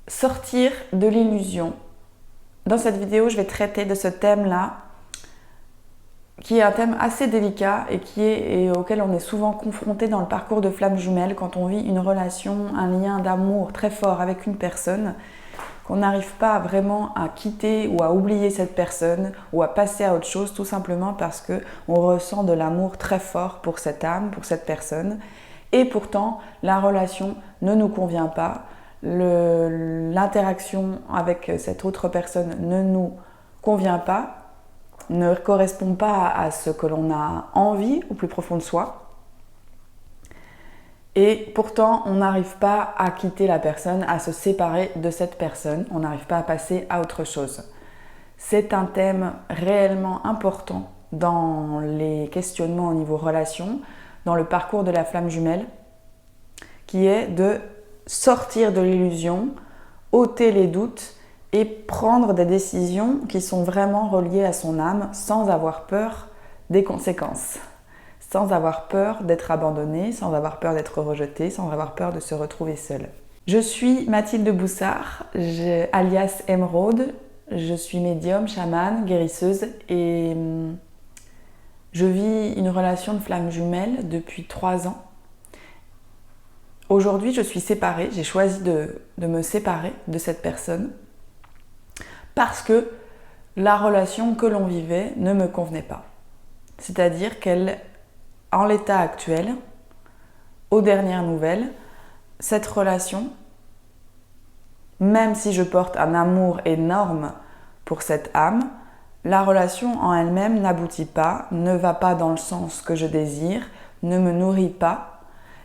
sortir de l'illusion. Dans cette vidéo, je vais traiter de ce thème-là, qui est un thème assez délicat et auquel on est souvent confronté dans le parcours de flamme jumelle quand on vit une relation, un lien d'amour très fort avec une personne, qu'on n'arrive pas vraiment à quitter ou à oublier cette personne ou à passer à autre chose, tout simplement parce qu'on ressent de l'amour très fort pour cette âme, pour cette personne. Et pourtant, la relation ne nous convient pas, l'interaction avec cette autre personne ne nous convient pas, ne correspond pas à ce que l'on a envie au plus profond de soi. Et pourtant, on n'arrive pas à quitter la personne, à se séparer de cette personne, on n'arrive pas à passer à autre chose. C'est un thème réellement important dans les questionnements au niveau relation, dans le parcours de la flamme jumelle, qui est de sortir de l'illusion, ôter les doutes et prendre des décisions qui sont vraiment reliées à son âme sans avoir peur des conséquences, sans avoir peur d'être abandonné, sans avoir peur d'être rejeté, sans avoir peur de se retrouver seul. Je suis Mathilde Boussard, alias Émeraude, je suis médium, chamane, guérisseuse et je vis une relation de flamme jumelle depuis 3 ans. Aujourd'hui, je suis séparée, j'ai choisi de me séparer de cette personne parce que la relation que l'on vivait ne me convenait pas. C'est-à-dire qu'elle, en l'état actuel, aux dernières nouvelles, cette relation, même si je porte un amour énorme pour cette âme, la relation en elle-même n'aboutit pas, ne va pas dans le sens que je désire, ne me nourrit pas.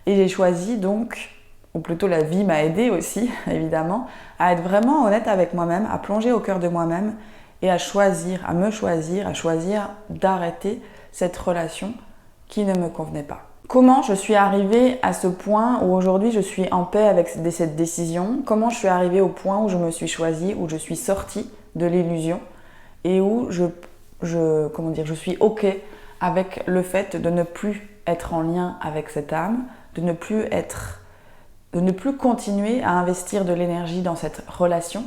Et j'ai choisi donc, ou plutôt la vie m'a aidée aussi, évidemment, à être vraiment honnête avec moi-même, à plonger au cœur de moi-même et à choisir d'arrêter cette relation qui ne me convenait pas. Comment je suis arrivée à ce point où aujourd'hui je suis en paix avec cette décision? Comment je suis arrivée au point où je me suis choisie, où je suis sortie de l'illusion et où je suis OK avec le fait de ne plus être en lien avec cette âme, de ne plus continuer à investir de l'énergie dans cette relation.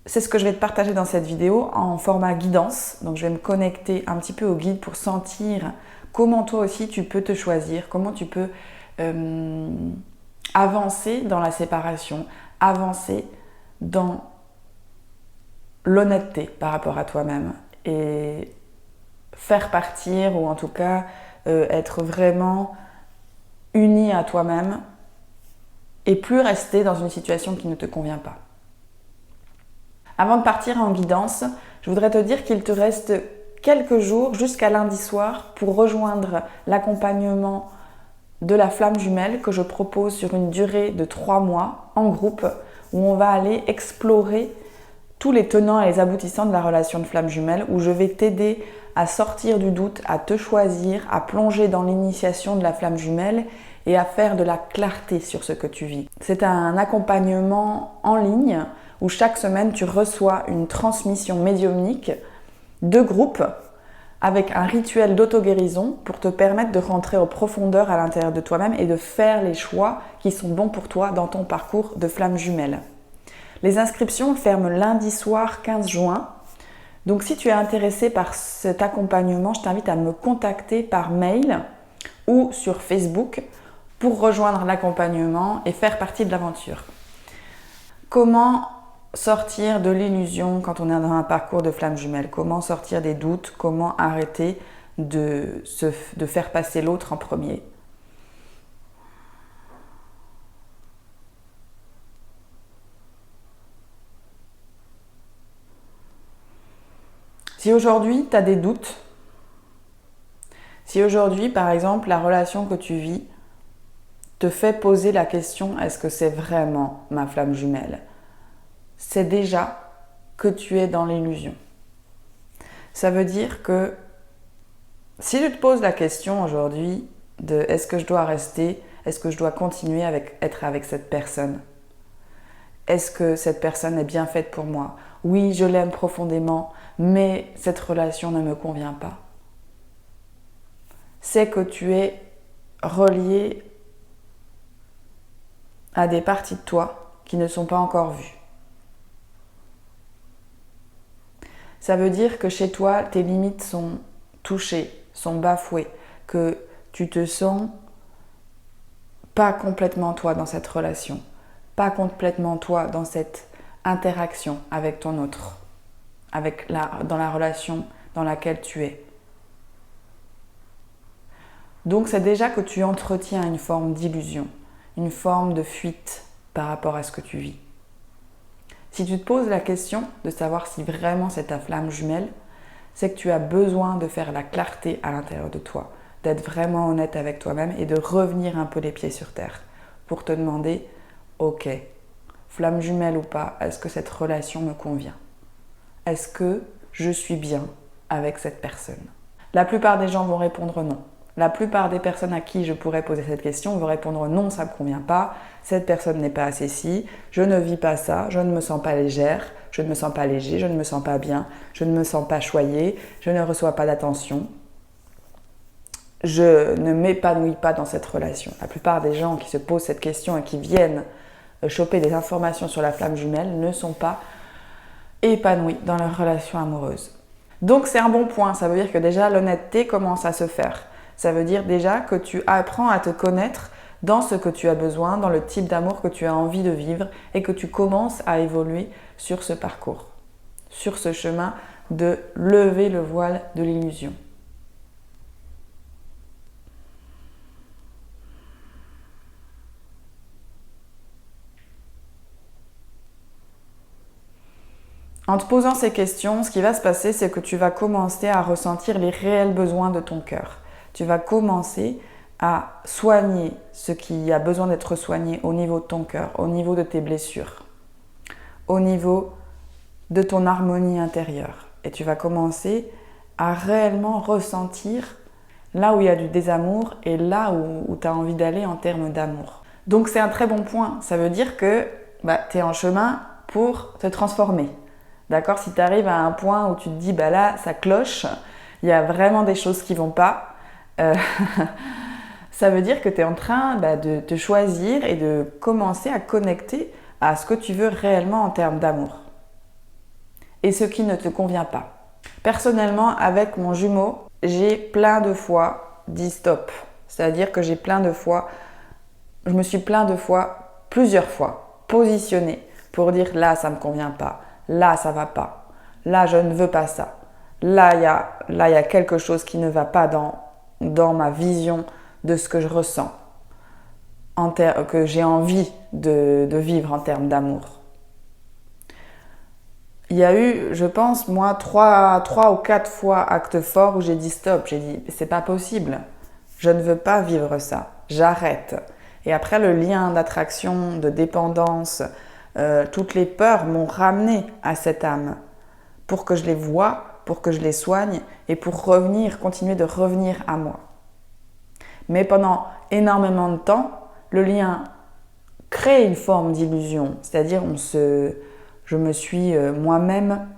C'est ce que je vais te partager dans cette vidéo en format guidance. Donc je vais me connecter un petit peu au guide pour sentir comment toi aussi tu peux te choisir, comment tu peux avancer dans la séparation, avancer dans l'honnêteté par rapport à toi-même et faire partir ou en tout cas être vraiment uni à toi-même et plus rester dans une situation qui ne te convient pas. Avant de partir en guidance, je voudrais te dire qu'il te reste quelques jours jusqu'à lundi soir pour rejoindre l'accompagnement de la flamme jumelle que je propose sur une durée de 3 mois en groupe où on va aller explorer tous les tenants et les aboutissants de la relation de flamme jumelle, où je vais t'aider à sortir du doute, à te choisir, à plonger dans l'initiation de la flamme jumelle et à faire de la clarté sur ce que tu vis. C'est un accompagnement en ligne où chaque semaine tu reçois une transmission médiumnique de groupe avec un rituel d'auto-guérison pour te permettre de rentrer en profondeur à l'intérieur de toi-même et de faire les choix qui sont bons pour toi dans ton parcours de flamme jumelle. Les inscriptions ferment lundi soir 15 juin. Donc si tu es intéressé par cet accompagnement, je t'invite à me contacter par mail ou sur Facebook pour rejoindre l'accompagnement et faire partie de l'aventure. Comment sortir de l'illusion quand on est dans un parcours de flamme jumelle? Comment sortir des doutes? Comment arrêter de faire passer l'autre en premier? Si aujourd'hui tu as des doutes, si aujourd'hui par exemple la relation que tu vis te fait poser la question: est-ce que c'est vraiment ma flamme jumelle? C'est déjà que tu es dans l'illusion. Ça veut dire que si tu te poses la question aujourd'hui de est-ce que je dois rester, est-ce que je dois continuer être avec cette personne? Est-ce que cette personne est bien faite pour moi? Oui, je l'aime profondément, mais cette relation ne me convient pas. C'est que tu es relié à des parties de toi qui ne sont pas encore vues. Ça veut dire que chez toi, tes limites sont touchées, sont bafouées, que tu te sens pas complètement toi dans cette relation, pas complètement toi dans cette interaction avec ton autre, dans la relation dans laquelle tu es. Donc c'est déjà que tu entretiens une forme d'illusion, une forme de fuite par rapport à ce que tu vis. Si tu te poses la question de savoir si vraiment c'est ta flamme jumelle, c'est que tu as besoin de faire la clarté à l'intérieur de toi, d'être vraiment honnête avec toi-même et de revenir un peu les pieds sur terre pour te demander, ok, flamme jumelle ou pas, est-ce que cette relation me convient? Est-ce que je suis bien avec cette personne? La plupart des gens vont répondre non. La plupart des personnes à qui je pourrais poser cette question vont répondre non, ça ne me convient pas, cette personne n'est pas assez ci, je ne vis pas ça, je ne me sens pas légère, je ne me sens pas léger, je ne me sens pas bien, je ne me sens pas choyée, je ne reçois pas d'attention, je ne m'épanouis pas dans cette relation. La plupart des gens qui se posent cette question et qui viennent choper des informations sur la flamme jumelle ne sont pas épanouis dans leur relation amoureuse. Donc c'est un bon point, ça veut dire que déjà l'honnêteté commence à se faire. Ça veut dire déjà que tu apprends à te connaître dans ce que tu as besoin, dans le type d'amour que tu as envie de vivre et que tu commences à évoluer sur ce parcours, sur ce chemin de lever le voile de l'illusion. En te posant ces questions, ce qui va se passer, c'est que tu vas commencer à ressentir les réels besoins de ton cœur. Tu vas commencer à soigner ce qui a besoin d'être soigné au niveau de ton cœur, au niveau de tes blessures, au niveau de ton harmonie intérieure. Et tu vas commencer à réellement ressentir là où il y a du désamour et là où tu as envie d'aller en termes d'amour. Donc c'est un très bon point. Ça veut dire que tu es en chemin pour te transformer. D'accord? Si tu arrives à un point où tu te dis là, ça cloche, il y a vraiment des choses qui ne vont pas, ça veut dire que tu es en train de te choisir et de commencer à connecter à ce que tu veux réellement en termes d'amour et ce qui ne te convient pas. Personnellement, avec mon jumeau, j'ai plein de fois dit stop. C'est-à-dire que je me suis plusieurs fois positionnée pour dire là, ça ne me convient pas, là, ça ne va pas, là, je ne veux pas ça. Là, il y a quelque chose qui ne va pas dans ma vision de ce que je ressens, que j'ai envie de vivre en termes d'amour. Il y a eu, je pense, moi, 3 ou 4 fois acte fort où j'ai dit stop. J'ai dit, c'est pas possible, je ne veux pas vivre ça, j'arrête. Et après, le lien d'attraction, de dépendance, toutes les peurs m'ont ramené à cette âme pour que je les voie, pour que je les soigne et pour continuer de revenir à moi. Mais pendant énormément de temps, le lien crée une forme d'illusion, c'est-à-dire je me suis moi-même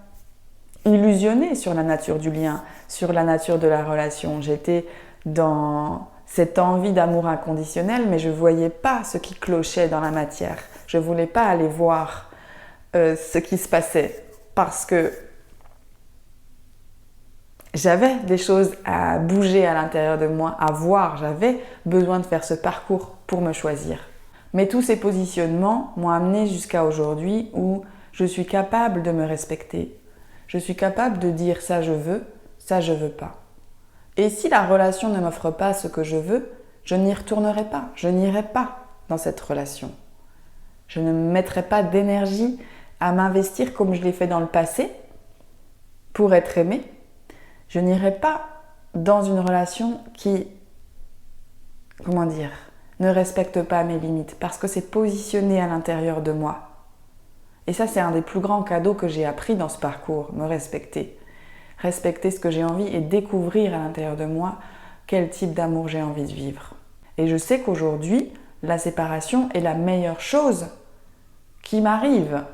illusionnée sur la nature du lien, sur la nature de la relation. J'étais dans cette envie d'amour inconditionnel, mais je ne voyais pas ce qui clochait dans la matière. Je ne voulais pas aller voir ce qui se passait parce que j'avais des choses à bouger à l'intérieur de moi, à voir. J'avais besoin de faire ce parcours pour me choisir. Mais tous ces positionnements m'ont amené jusqu'à aujourd'hui où je suis capable de me respecter. Je suis capable de dire ça je veux pas. Et si la relation ne m'offre pas ce que je veux, je n'y retournerai pas. Je n'irai pas dans cette relation. Je ne mettrai pas d'énergie à m'investir comme je l'ai fait dans le passé pour être aimée. Je n'irai pas dans une relation qui, ne respecte pas mes limites parce que c'est positionné à l'intérieur de moi. Et ça, c'est un des plus grands cadeaux que j'ai appris dans ce parcours, me respecter. Respecter ce que j'ai envie et découvrir à l'intérieur de moi quel type d'amour j'ai envie de vivre. Et je sais qu'aujourd'hui, la séparation est la meilleure chose qui m'arrive.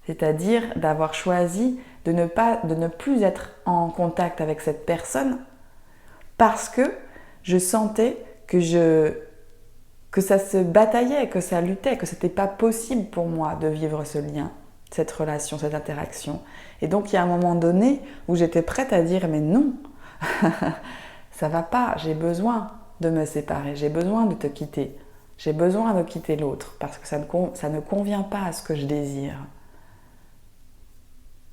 C'est-à-dire d'avoir choisi de ne plus être en contact avec cette personne parce que je sentais que je que ça se bataillait, que ça luttait, que c'était pas possible pour moi de vivre ce lien, cette relation, cette interaction. Et donc il y a un moment donné où j'étais prête à dire mais non, ça va pas, j'ai besoin de me séparer, j'ai besoin de te quitter, j'ai besoin de quitter l'autre parce que ça ne convient pas à ce que je désire.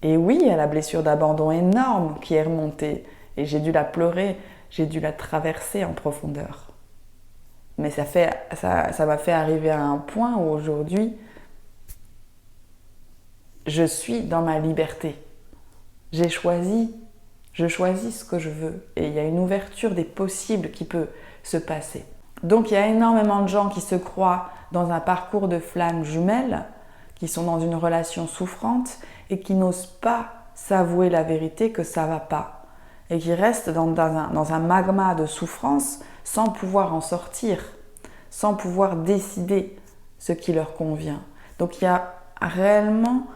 Et oui, il y a la blessure d'abandon énorme qui est remontée et j'ai dû la pleurer, j'ai dû la traverser en profondeur. Mais ça m'a fait arriver à un point où aujourd'hui, je suis dans ma liberté. Je choisis ce que je veux. Et il y a une ouverture des possibles qui peut se passer. Donc il y a énormément de gens qui se croient dans un parcours de flammes jumelles, qui sont dans une relation souffrante et qui n'osent pas s'avouer la vérité que ça ne va pas. Et qui restent dans un magma de souffrance sans pouvoir en sortir, sans pouvoir décider ce qui leur convient. Donc il y a réellement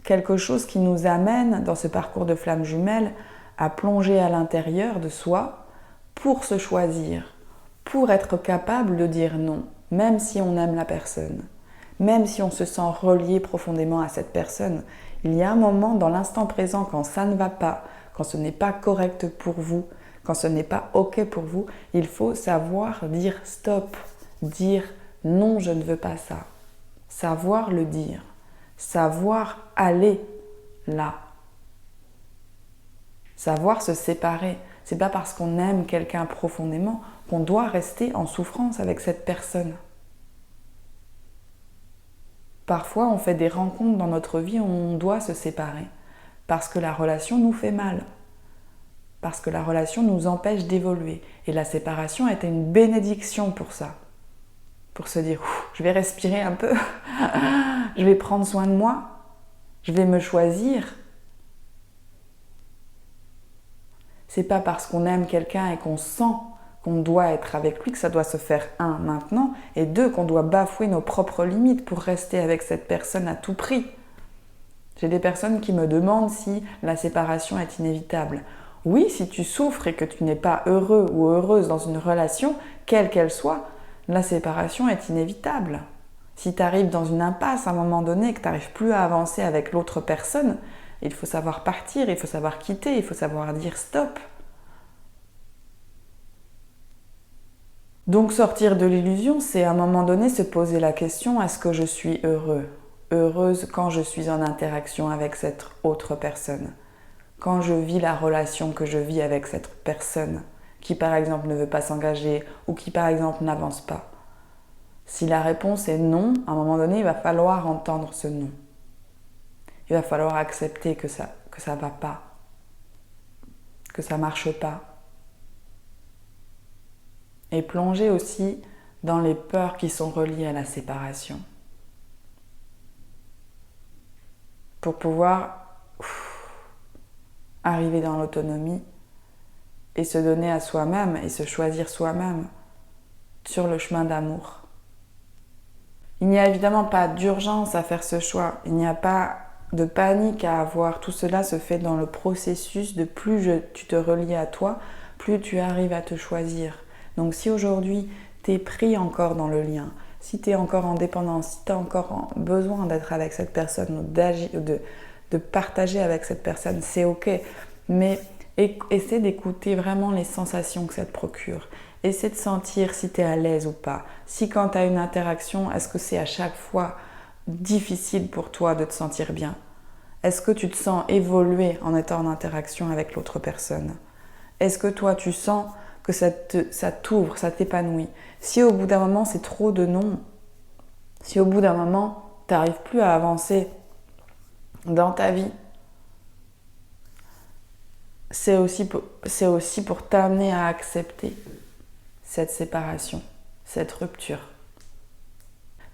quelque chose qui nous amène dans ce parcours de flammes jumelles à plonger à l'intérieur de soi pour se choisir, pour être capable de dire non, même si on aime la personne, même si on se sent relié profondément à cette personne. Il y a un moment dans l'instant présent quand ça ne va pas, quand ce n'est pas correct pour vous, quand ce n'est pas OK pour vous, il faut savoir dire stop, dire non, je ne veux pas ça. Savoir le dire, savoir aller là. Savoir se séparer. C'est pas parce qu'on aime quelqu'un profondément qu'on doit rester en souffrance avec cette personne. Parfois, on fait des rencontres dans notre vie où on doit se séparer parce que la relation nous fait mal, parce que la relation nous empêche d'évoluer. Et la séparation était une bénédiction pour ça. Pour se dire, je vais respirer un peu, je vais prendre soin de moi, je vais me choisir. C'est pas parce qu'on aime quelqu'un et qu'on sent qu'on doit être avec lui que ça doit se faire, un, maintenant, et deux, qu'on doit bafouer nos propres limites pour rester avec cette personne à tout prix. J'ai des personnes qui me demandent si la séparation est inévitable. Oui, si tu souffres et que tu n'es pas heureux ou heureuse dans une relation, quelle qu'elle soit, la séparation est inévitable. Si tu arrives dans une impasse à un moment donné et que tu n'arrives plus à avancer avec l'autre personne, il faut savoir partir, il faut savoir quitter, il faut savoir dire stop. Donc sortir de l'illusion, c'est à un moment donné se poser la question, est-ce que je suis heureux, heureuse quand je suis en interaction avec cette autre personne, quand je vis la relation que je vis avec cette personne qui par exemple ne veut pas s'engager ou qui par exemple n'avance pas. Si la réponse est non, à un moment donné, il va falloir entendre ce non. Il va falloir accepter que ça va pas, que ça marche pas. Et plonger aussi dans les peurs qui sont reliées à la séparation. Pour pouvoir arriver dans l'autonomie et se donner à soi-même et se choisir soi-même sur le chemin d'amour. Il n'y a évidemment pas d'urgence à faire ce choix, il n'y a pas de panique à avoir, tout cela se fait dans le processus de plus tu te relis à toi, plus tu arrives à te choisir. Donc si aujourd'hui tu es pris encore dans le lien, si tu es encore en dépendance, si tu as encore besoin d'être avec cette personne ou de partager avec cette personne, c'est ok. Mais essaie d'écouter vraiment les sensations que ça te procure. Essaie de sentir si tu es à l'aise ou pas. Si quand tu as une interaction, est-ce que c'est à chaque fois difficile pour toi de te sentir bien? Est-ce que tu te sens évoluer en étant en interaction avec l'autre personne? Est-ce que toi tu sens que ça t'ouvre, ça t'épanouit? Si au bout d'un moment c'est trop de non, si au bout d'un moment tu n'arrives plus à avancer dans ta vie, c'est aussi pour t'amener à accepter cette séparation, cette rupture.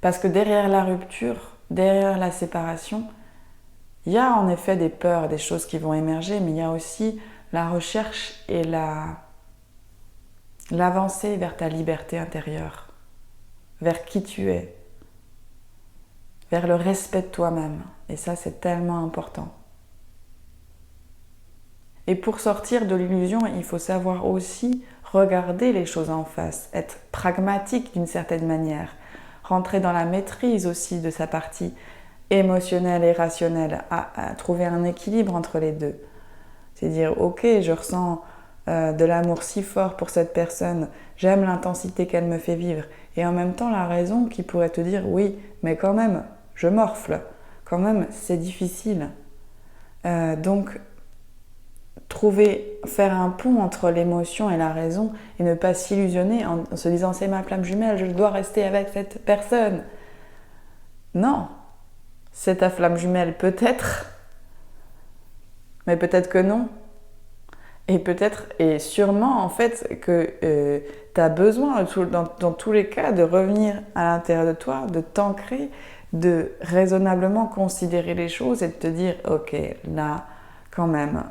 Parce que derrière la rupture, derrière la séparation, il y a en effet des peurs, des choses qui vont émerger, mais il y a aussi la recherche et l'avancée vers ta liberté intérieure, vers qui tu es, vers le respect de toi-même. Et ça, c'est tellement important. Et pour sortir de l'illusion, il faut savoir aussi regarder les choses en face, être pragmatique d'une certaine manière, rentrer dans la maîtrise aussi de sa partie émotionnelle et rationnelle, à trouver un équilibre entre les deux. C'est dire, ok, je ressens de l'amour si fort pour cette personne, j'aime l'intensité qu'elle me fait vivre, et en même temps la raison qui pourrait te dire, oui, mais quand même, je morfle, quand même, c'est difficile. Donc, faire un pont entre l'émotion et la raison, et ne pas s'illusionner en se disant, c'est ma flamme jumelle, je dois rester avec cette personne. Non, c'est ta flamme jumelle peut-être, mais peut-être que non. Et peut-être, et sûrement en fait, que tu as besoin dans tous les cas de revenir à l'intérieur de toi, de t'ancrer, de raisonnablement considérer les choses et de te dire, ok, là, quand même,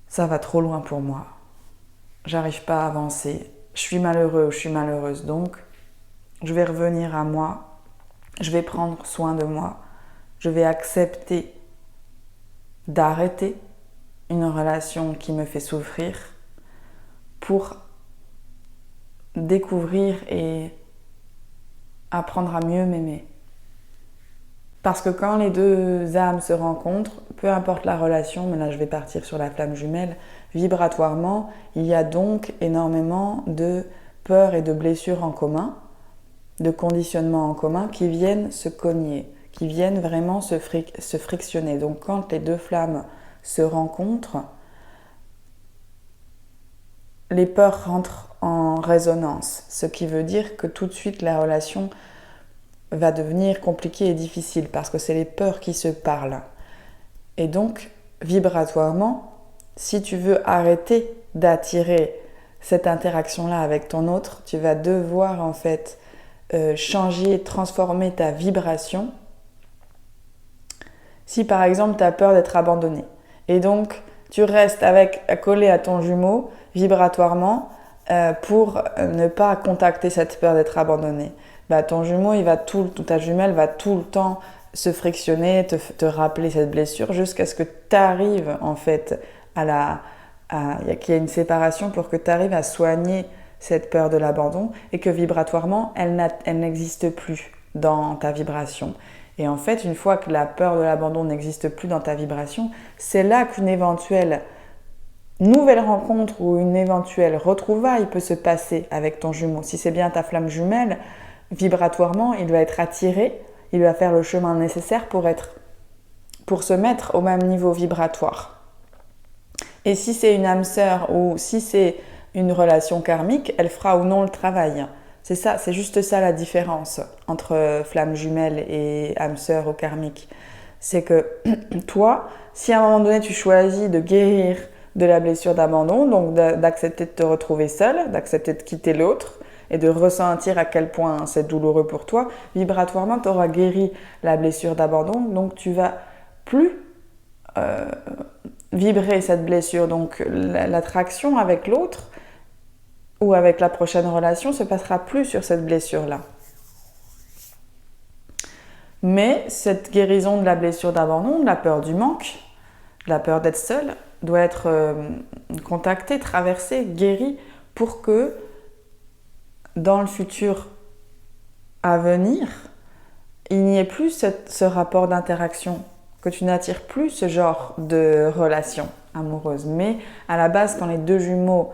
ça va trop loin pour moi. J'arrive pas à avancer. Je suis malheureux ou je suis malheureuse, donc je vais revenir à moi. Je vais prendre soin de moi. Je vais accepter d'arrêter une relation qui me fait souffrir pour découvrir et apprendre à mieux m'aimer. Parce que quand les deux âmes se rencontrent, peu importe la relation, mais là je vais partir sur la flamme jumelle, vibratoirement, il y a donc énormément de peurs et de blessures en commun, de conditionnements en commun qui viennent se cogner, qui viennent vraiment se frictionner. Donc quand les deux flammes se rencontrent, les peurs rentrent en résonance, ce qui veut dire que tout de suite la relation va devenir compliquée et difficile parce que c'est les peurs qui se parlent. Et donc, vibratoirement, si tu veux arrêter d'attirer cette interaction-là avec ton autre, tu vas devoir en fait changer, transformer ta vibration. Si par exemple tu as peur d'être abandonné et donc tu restes collé à ton jumeau vibratoirement pour ne pas contacter cette peur d'être abandonné, ton jumeau, ta jumelle va tout le temps se frictionner, te rappeler cette blessure jusqu'à ce que tu arrives en fait qu'il y ait une séparation pour que tu arrives à soigner cette peur de l'abandon et que vibratoirement, elle n'existe plus dans ta vibration. Et en fait, une fois que la peur de l'abandon n'existe plus dans ta vibration, c'est là qu'une éventuelle nouvelle rencontre ou une éventuelle retrouvaille peut se passer avec ton jumeau. Si c'est bien ta flamme jumelle, vibratoirement, il va être attiré, il va faire le chemin nécessaire pour se mettre au même niveau vibratoire. Et si c'est une âme sœur ou si c'est une relation karmique, elle fera ou non le travail. C'est ça, c'est juste ça la différence entre flamme jumelle et âme sœur ou karmique. C'est que toi, si à un moment donné tu choisis de guérir de la blessure d'abandon, donc d'accepter de te retrouver seule, d'accepter de quitter l'autre et de ressentir à quel point c'est douloureux pour toi, vibratoirement tu auras guéri la blessure d'abandon, donc tu vas plus vibrer cette blessure. Donc l'attraction avec l'autre ou avec la prochaine relation se passera plus sur cette blessure-là. Mais cette guérison de la blessure d'abandon, de la peur du manque, de la peur d'être seule, doit être contactée, traversée, guérie pour que dans le futur à venir, il n'y ait plus ce rapport d'interaction, que tu n'attires plus ce genre de relation amoureuse. Mais à la base, quand les deux jumeaux,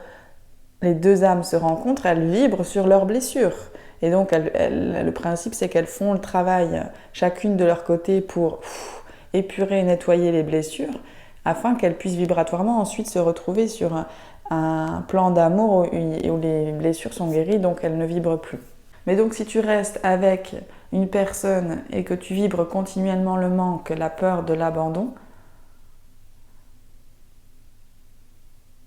les deux âmes se rencontrent, elles vibrent sur leurs blessures. Et donc, le principe, c'est qu'elles font le travail chacune de leur côté pour épurer et nettoyer les blessures, afin qu'elles puissent vibratoirement ensuite se retrouver sur un plan d'amour où les blessures sont guéries, donc elles ne vibrent plus. Mais donc, si tu restes avec une personne et que tu vibres continuellement le manque, la peur de l'abandon,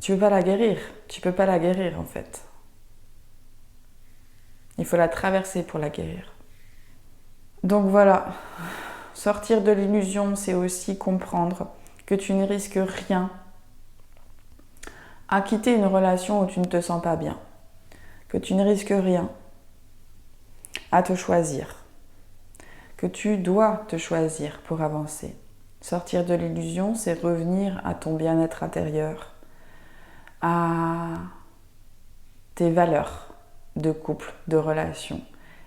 tu ne peux pas la guérir. Tu peux pas la guérir en fait. Il faut la traverser pour la guérir. Donc voilà, sortir de l'illusion, c'est aussi comprendre que tu ne risques rien à quitter une relation où tu ne te sens pas bien. Que tu ne risques rien à te choisir. Que tu dois te choisir pour avancer. Sortir de l'illusion, c'est revenir à ton bien-être intérieur, à tes valeurs de couple, de relation,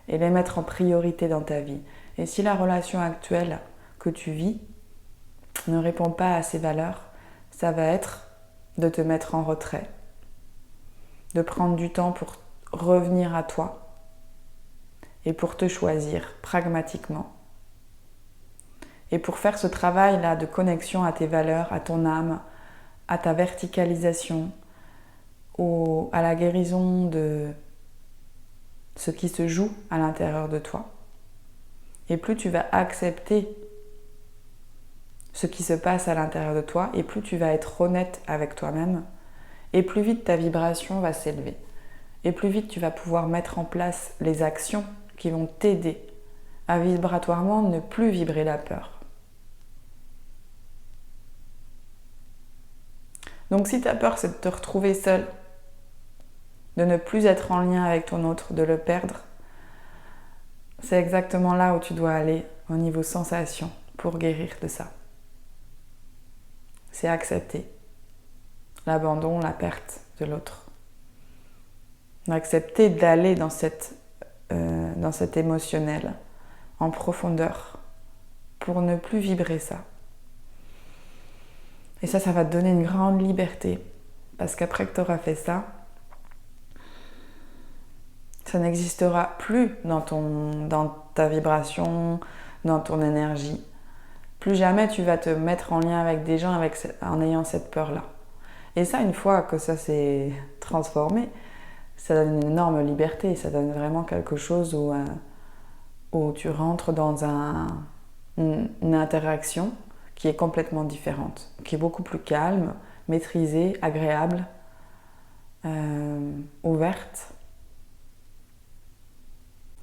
et les mettre en priorité dans ta vie. Et si la relation actuelle que tu vis ne répond pas à ces valeurs, ça va être de te mettre en retrait, de prendre du temps pour revenir à toi et pour te choisir pragmatiquement. Et pour faire ce travail-là de connexion à tes valeurs, à ton âme, à ta verticalisation, à la guérison de ce qui se joue à l'intérieur de toi. Et plus tu vas accepter ce qui se passe à l'intérieur de toi, et plus tu vas être honnête avec toi-même, et plus vite ta vibration va s'élever. Et plus vite tu vas pouvoir mettre en place les actions qui vont t'aider à vibratoirement ne plus vibrer la peur. Donc si ta peur c'est de te retrouver seul, de ne plus être en lien avec ton autre, de le perdre, c'est exactement là où tu dois aller au niveau sensation pour guérir de ça. C'est accepter l'abandon, la perte de l'autre. Accepter d'aller dans cet émotionnel en profondeur pour ne plus vibrer ça. Et ça va te donner une grande liberté parce qu'après que tu auras fait ça, ça n'existera plus dans ta vibration, dans ton énergie. Plus jamais tu vas te mettre en lien avec des gens en ayant cette peur-là. Et ça, une fois que ça s'est transformé, ça donne une énorme liberté. Ça donne vraiment quelque chose où tu rentres dans une interaction qui est complètement différente, qui est beaucoup plus calme, maîtrisée, agréable, ouverte.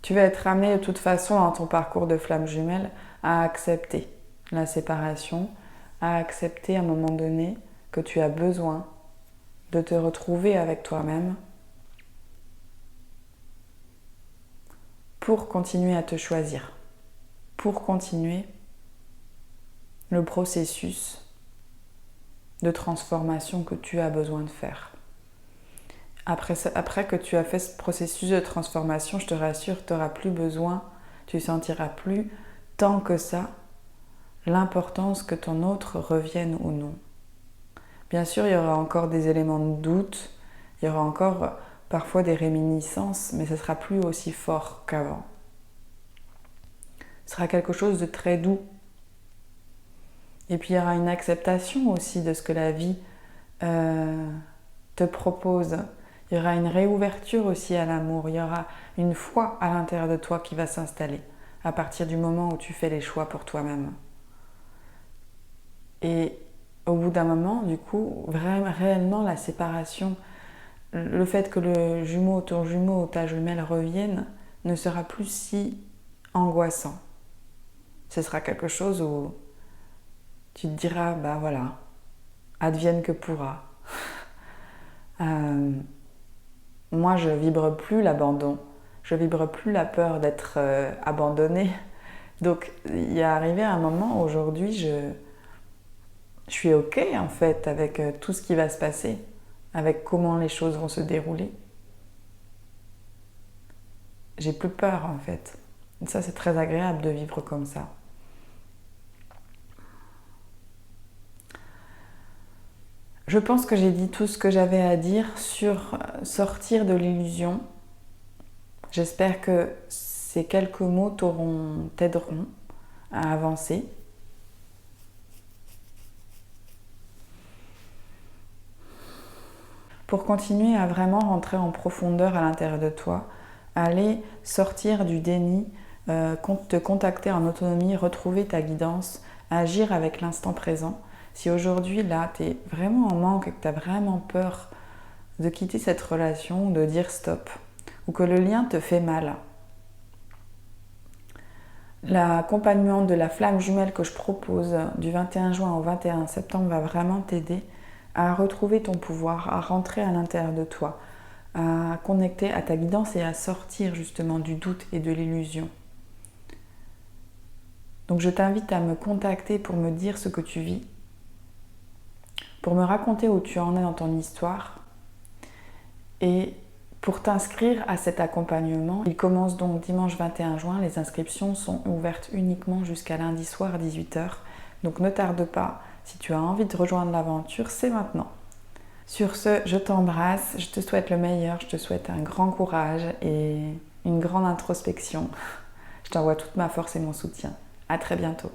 Tu vas être amené de toute façon dans ton parcours de flamme jumelle à accepter la séparation, à accepter à un moment donné que tu as besoin de te retrouver avec toi-même pour continuer à te choisir, pour continuer le processus de transformation que tu as besoin de faire. Après que tu as fait ce processus de transformation, je te rassure, tu n'auras plus besoin, tu ne sentiras plus tant que ça l'importance que ton autre revienne ou non. Bien sûr, il y aura encore des éléments de doute, il y aura encore parfois des réminiscences, mais ce ne sera plus aussi fort qu'avant. Ce sera quelque chose de très doux. Et puis il y aura une acceptation aussi de ce que la vie te propose. Il y aura une réouverture aussi à l'amour. Il y aura une foi à l'intérieur de toi qui va s'installer à partir du moment où tu fais les choix pour toi-même. Et au bout d'un moment, du coup, vraiment, réellement la séparation, le fait que le jumeau, ton jumeau ou ta jumelle revienne ne sera plus si angoissant. Ce sera quelque chose où tu te diras, bah voilà, advienne que pourra. Moi, je vibre plus l'abandon, je vibre plus la peur d'être abandonnée. Donc, il est arrivé un moment, aujourd'hui, je suis OK en fait avec tout ce qui va se passer, avec comment les choses vont se dérouler. J'ai plus peur en fait. Et ça, c'est très agréable de vivre comme ça. Je pense que j'ai dit tout ce que j'avais à dire sur sortir de l'illusion. J'espère que ces quelques mots t'aideront à avancer. Pour continuer à vraiment rentrer en profondeur à l'intérieur de toi, aller sortir du déni, te contacter en autonomie, retrouver ta guidance, agir avec l'instant présent. Si aujourd'hui, là, tu es vraiment en manque et que tu as vraiment peur de quitter cette relation, de dire stop, ou que le lien te fait mal, l'accompagnement de la flamme jumelle que je propose du 21 juin au 21 septembre va vraiment t'aider à retrouver ton pouvoir, à rentrer à l'intérieur de toi, à connecter à ta guidance et à sortir justement du doute et de l'illusion. Donc je t'invite à me contacter pour me dire ce que tu vis, pour me raconter où tu en es dans ton histoire et Pour t'inscrire à cet accompagnement, il commence donc dimanche 21 juin. Les inscriptions sont ouvertes uniquement jusqu'à lundi soir à 18 h. Donc ne tarde pas, si tu as envie de rejoindre l'aventure, c'est maintenant. Sur ce, je t'embrasse, je te souhaite le meilleur, je te souhaite un grand courage et une grande introspection. Je t'envoie toute ma force et mon soutien. À très bientôt.